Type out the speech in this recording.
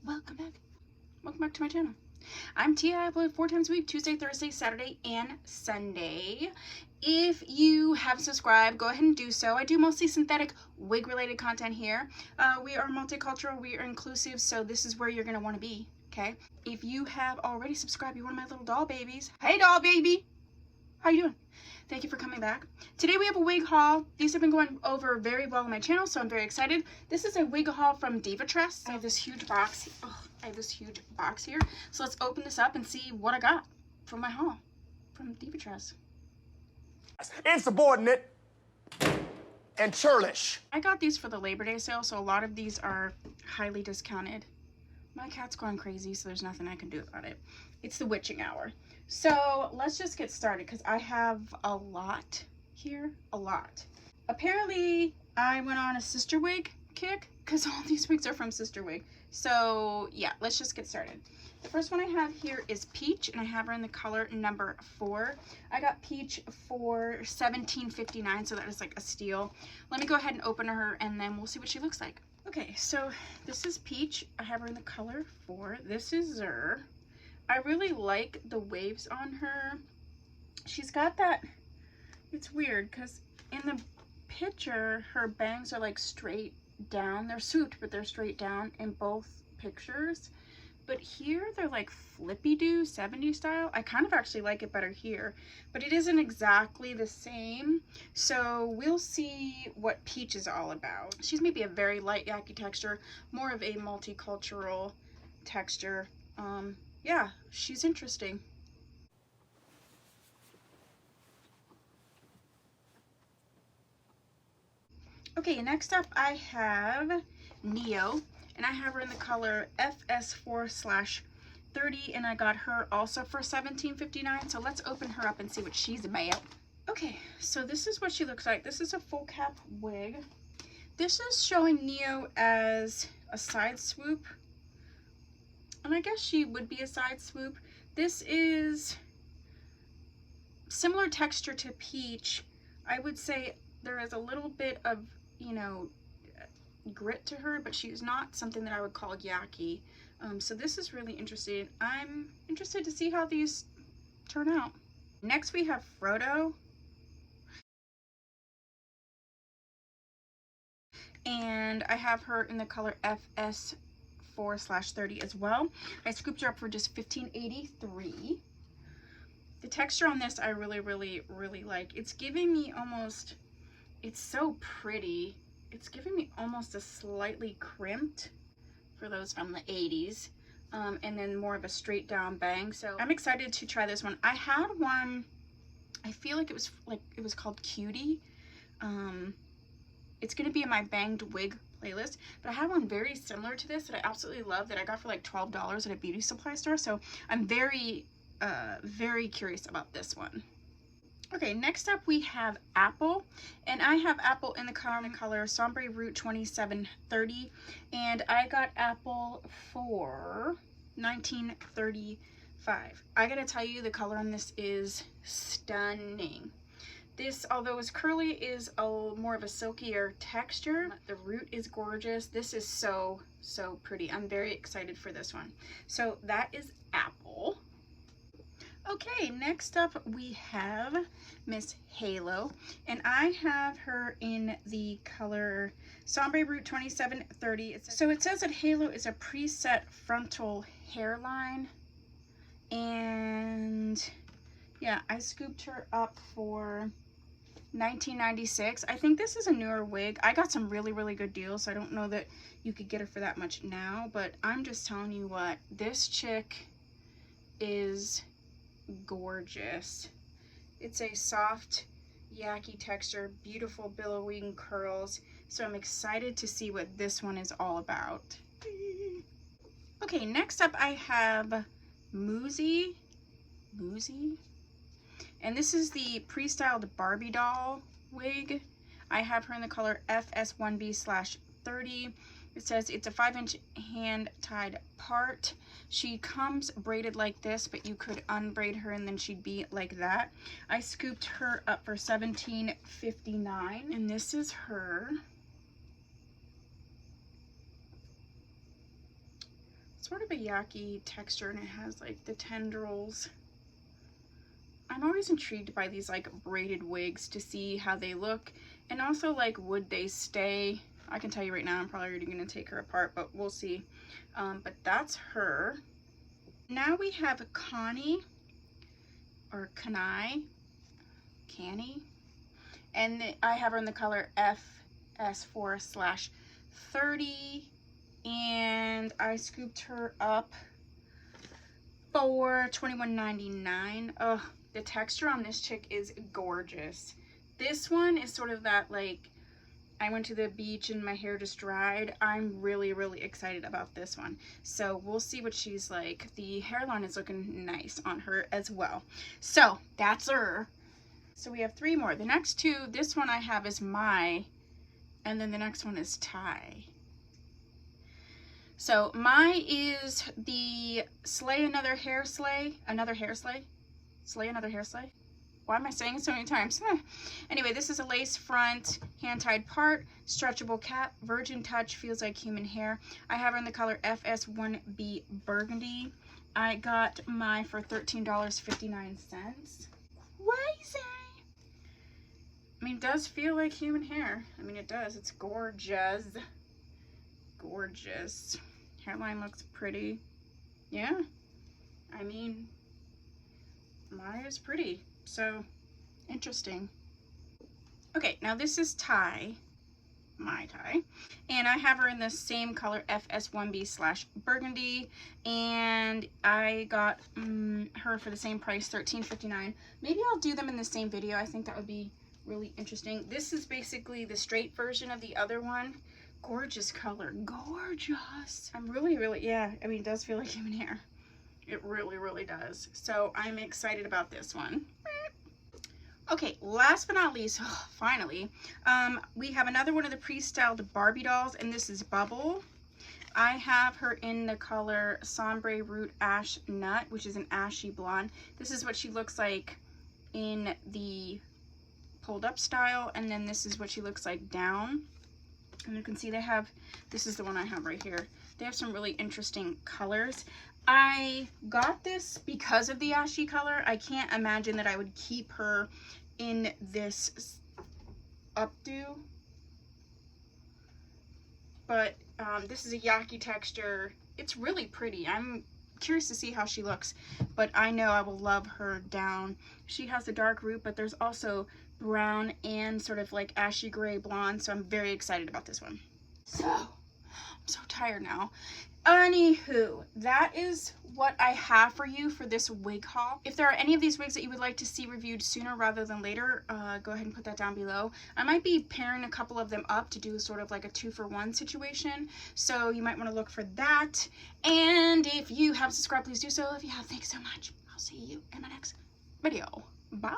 Welcome back. Welcome back to my channel. I'm Tia. I upload 4 times a week, Tuesday, Thursday, Saturday, and Sunday. If you have subscribed, go ahead and do so. I do mostly synthetic wig related content here. We are multicultural, we are inclusive, so this is where you're going to want to be, okay? If you have already subscribed, you're one of my little doll babies. Hey doll baby! How you doing? Thank you for coming back. Today we have a wig haul. These have been going over very well on my channel, so I'm very excited. This is a wig haul from Divatress. I have this huge box. Here. So let's open this up and see what I got from my haul from Divatress. Insubordinate and churlish. I got these for the Labor Day sale, so a lot of these are highly discounted. My cat's going crazy, so there's nothing I can do about it. It's the witching hour. So let's just get started because I have a lot here. A lot. Apparently, I went on a Sister Wig kick because all these wigs are from Sister Wig. So yeah, let's just get started. The first one I have here is Peach, and I have her in the color number 4. I got Peach for $17.59, so that is like a steal. Let me go ahead and open her, and then we'll see what she looks like. Okay, so this is Peach. I have her in the color 4. This is Zer. I really like the waves on her. She's got that, it's weird because in the picture her bangs are like straight down. They're swooped, but they're straight down in both pictures. But here they're like flippy-do 70s style. I kind of actually like it better here, but it isn't exactly the same. So we'll see what Peach is all about. She's maybe a very light yaki texture, more of a multicultural texture. Yeah, she's interesting. Okay, next up I have Neo, and I have her in the color FS4/30, and I got her also for $17.59. So let's open her up and see what she's about. Okay, so this is what she looks like. This is a full cap wig. This is showing Neo as a side swoop, and I guess she would be a side swoop. This is similar texture to Peach. I would say there is a little bit of, you know, grit to her, but she's not something that I would call yaki. So this is really interesting. I'm interested to see how these turn out. Next we have Frodo. And I have her in the color FS4/30 as well. I scooped her up for just $15.83. The texture on this I really like. It's giving me almost, it's so pretty. It's giving me almost a slightly crimped, for those from the 80s, and then more of a straight down bang. So I'm excited to try this one. I had one, I feel like it was called Cutie. It's going to be in my banged wig playlist, but I have one very similar to this that I absolutely love that I got for like $12 at a beauty supply store. So I'm very curious about this one. Okay, next up we have Apple, and I have Apple in the color Sombre Root 2730, and I got Apple for $19.35. I gotta tell you, the color on this is stunning. This, although it's curly, is more of a silkier texture. The root is gorgeous. This is so pretty. I'm very excited for this one. So that is Apple. Okay, next up we have Miss Halo, and I have her in the color Sombre Root 2730. So it says that Halo is a preset frontal hairline, and yeah, I scooped her up for $19.96. I think this is a newer wig. I got some really good deals, so I don't know that you could get her for that much now, but I'm just telling you what, this chick is gorgeous. It's a soft yaki texture, beautiful billowing curls, so I'm excited to see what this one is all about. Okay, next up I have Moozy, and this is the pre-styled Barbie doll wig. I have her in the color FS1B/30. It says it's a 5-inch hand-tied part. She comes braided like this, but you could unbraid her and then she'd be like that. I scooped her up for $17.59, and this is her. sort of a yucky texture, and it has like the tendrils. I'm always intrigued by these like braided wigs to see how they look, and also like would they stay. I can tell you right now I'm probably already going to take her apart, but we'll see. But that's her. Now we have Connie, or Canai, and I have her in the color FS4/30, and I scooped her up for $21.99. Oh, the texture on this chick is gorgeous. This one is sort of that, like, I went to the beach and my hair just dried. I'm really, really excited about this one. So we'll see what she's like. The hairline is looking nice on her as well. So that's her. So we have 3 more. The next 2, this one I have is Mai, and then the next one is Tai. So Mai is the Slay Another Hair Slay. Slay Another Hair Slay? Why am I saying it so many times? Anyway, this is a lace front, hand-tied part, stretchable cap, virgin touch, feels like human hair. I have her in the color FS1B Burgundy. I got Mai for $13.59. Crazy! I mean, it does feel like human hair. I mean, it does. It's gorgeous. Gorgeous. Hairline looks pretty. Yeah. I mean, Mai is pretty. So, interesting. Okay, now this is Tai, Mai Tai, and I have her in the same color FS1B/Burgundy, and I got her for the same price, $13.59. Maybe I'll do them in the same video. I think that would be really interesting. This is basically the straight version of the other one. Gorgeous color. Gorgeous. I'm really, yeah, I mean, it does feel like human hair. It really, really does. So I'm excited about this one. Okay, last but not least, finally, we have another one of the pre-styled Barbie dolls, and this is Bubble. I have her in the color Sombre Root Ash Nut, which is an ashy blonde. This is what she looks like in the pulled up style, and then this is what she looks like down. And you can see they have, this is the one I have right here. They have some really interesting colors. I got this because of the ashy color. I can't imagine that I would keep her in this updo. But this is a yaki texture. It's really pretty. I'm curious to see how she looks, but I know I will love her down. She has the dark root, but there's also brown and sort of like ashy gray blonde, so I'm very excited about this one. So, I'm so tired now. Anywho, that is what I have for you for this wig haul. If there are any of these wigs that you would like to see reviewed sooner rather than later, go ahead and put that down below. I might be pairing a couple of them up to do sort of like a 2-for-1 situation, so you might want to look for that. And if you haven't subscribed, please do so. If you have, thanks so much. I'll see you in my next video. Bye!